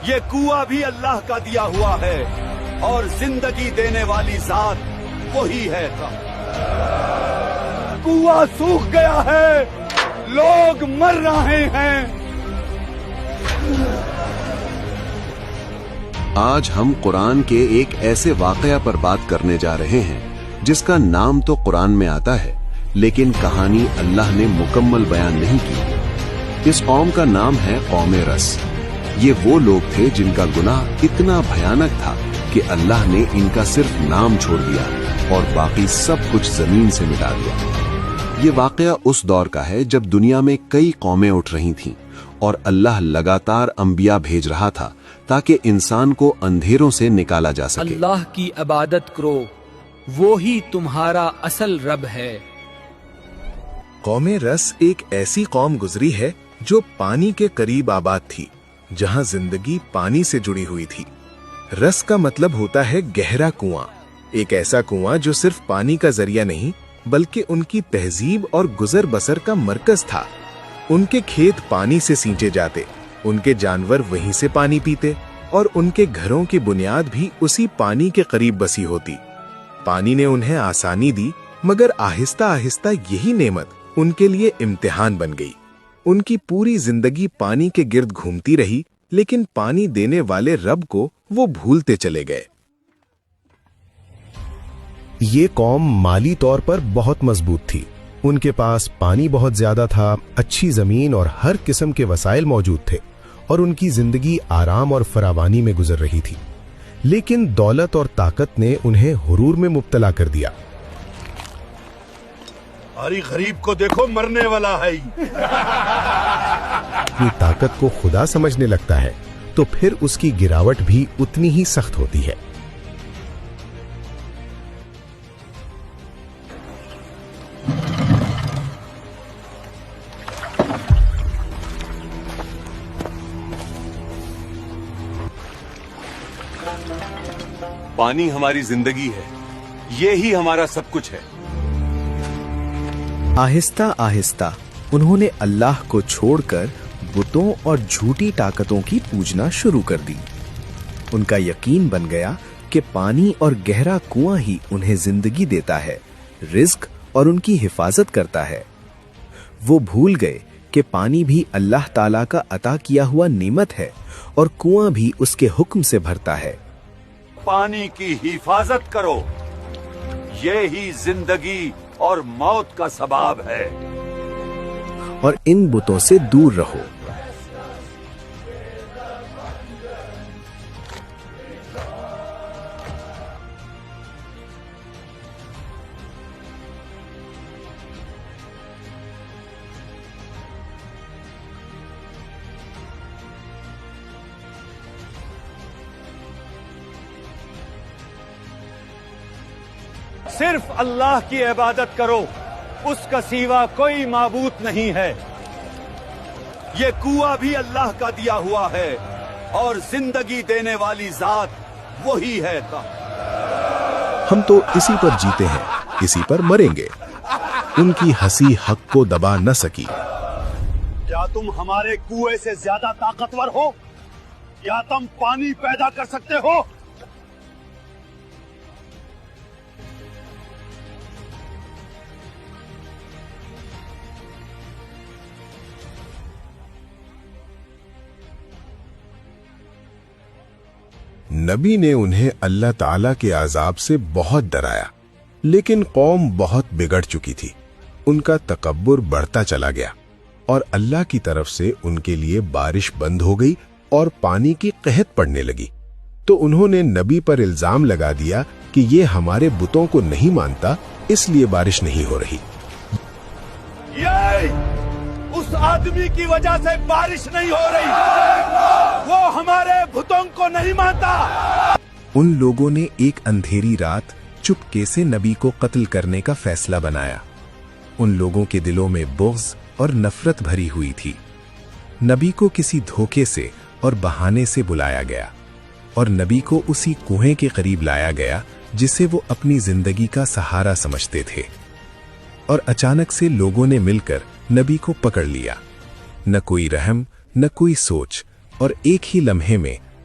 یہ کنواں بھی اللہ کا دیا ہوا ہے اور زندگی دینے والی ذات وہی ہے۔ کنواں سوکھ گیا ہے، لوگ مر رہے ہیں۔ آج ہم قرآن کے ایک ایسے واقعہ پر بات کرنے جا رہے ہیں جس کا نام تو قرآن میں آتا ہے، لیکن کہانی اللہ نے مکمل بیان نہیں کی۔ اس قوم کا نام ہے قوم رس۔ یہ وہ لوگ تھے جن کا گناہ اتنا بھیانک تھا کہ اللہ نے ان کا صرف نام چھوڑ دیا اور باقی سب کچھ زمین سے مٹا دیا۔ یہ واقعہ اس دور کا ہے جب دنیا میں کئی قومیں اٹھ رہی تھیں اور اللہ لگاتار انبیاء بھیج رہا تھا تاکہ انسان کو اندھیروں سے نکالا جا سکے۔ اللہ کی عبادت کرو، وہی تمہارا اصل رب ہے۔ قوم رس ایک ایسی قوم گزری ہے جو پانی کے قریب آباد تھی، جہاں زندگی پانی سے جڑی ہوئی تھی۔ رس کا مطلب ہوتا ہے گہرا کنواں، ایک ایسا کنواں جو صرف پانی کا ذریعہ نہیں بلکہ ان کی تہذیب اور گزر بسر کا مرکز تھا۔ ان کے کھیت پانی سے سینچے جاتے، ان کے جانور وہیں سے پانی پیتے اور ان کے گھروں کی بنیاد بھی اسی پانی کے قریب بسی ہوتی۔ پانی نے انہیں آسانی دی، مگر آہستہ آہستہ یہی نعمت ان کے لیے امتحان بن گئی۔ ان کی پوری زندگی پانی کے گرد گھومتی رہی، لیکن پانی دینے والے رب کو وہ بھولتے چلے گئے۔ یہ قوم مالی طور پر بہت مضبوط تھی۔ ان کے پاس پانی بہت زیادہ تھا، اچھی زمین اور ہر قسم کے وسائل موجود تھے، اور ان کی زندگی آرام اور فراوانی میں گزر رہی تھی۔ لیکن دولت اور طاقت نے انہیں غرور میں مبتلا کر دیا۔ ارے غریب کو دیکھو، مرنے والا ہے۔ اپنی طاقت کو خدا سمجھنے لگتا ہے تو پھر اس کی گراوٹ بھی اتنی ہی سخت ہوتی ہے۔ پانی ہماری زندگی ہے، یہی ہمارا سب کچھ ہے۔ آہستہ آہستہ انہوں نے اللہ کو چھوڑ کر بتوں اور جھوٹی طاقتوں کی پوجنا شروع کر دی۔ ان کا یقین بن گیا کہ پانی اور گہرا کنواں ہی انہیں زندگی دیتا ہے، رزق اور ان کی حفاظت کرتا ہے۔ وہ بھول گئے کہ پانی بھی اللہ تعالیٰ کا عطا کیا ہوا نعمت ہے اور کنواں بھی اس کے حکم سے بھرتا ہے۔ پانی کی حفاظت کرو، یہی زندگی اور موت کا سبب ہے۔ اور ان بتوں سے دور رہو۔ صرف اللہ کی عبادت کرو، اس کا سوا کوئی معبود نہیں ہے۔ یہ کنواں بھی اللہ کا دیا ہوا ہے اور زندگی دینے والی ذات وہی ہے۔ ہم تو اسی پر جیتے ہیں، اسی پر مریں گے۔ ان کی ہنسی حق کو دبا نہ سکی۔ کیا تم ہمارے کنویں سے زیادہ طاقتور ہو؟ کیا تم پانی پیدا کر سکتے ہو؟ نبی نے انہیں اللہ تعالیٰ کے عذاب سے بہت ڈرایا، لیکن قوم بہت بگڑ چکی تھی۔ ان کا تکبر بڑھتا چلا گیا اور اللہ کی طرف سے ان کے لیے بارش بند ہو گئی اور پانی کی قحط پڑنے لگی۔ تو انہوں نے نبی پر الزام لگا دیا کہ یہ ہمارے بتوں کو نہیں مانتا، اس لیے بارش نہیں ہو رہی۔ اس آدمی کی وجہ سے بارش نہیں ہو رہی، وہ ہمارے بتوں کو نہیں مانتا۔ ان لوگوں نے ایک اندھیری رات چپکے سے نبی کو قتل کرنے کا فیصلہ بنایا۔ ان لوگوں کے دلوں میں بغض اور نفرت بھری ہوئی تھی۔ نبی کو کسی دھوکے سے اور بہانے سے بلایا گیا اور نبی کو اسی کنویں کے قریب لایا گیا جسے وہ اپنی زندگی کا سہارا سمجھتے تھے، اور اچانک سے لوگوں نے مل کر نبی کو پکڑ لیا۔ نہ کوئی رحم، نہ کوئی سوچ، اور ایک ہی لمحے میں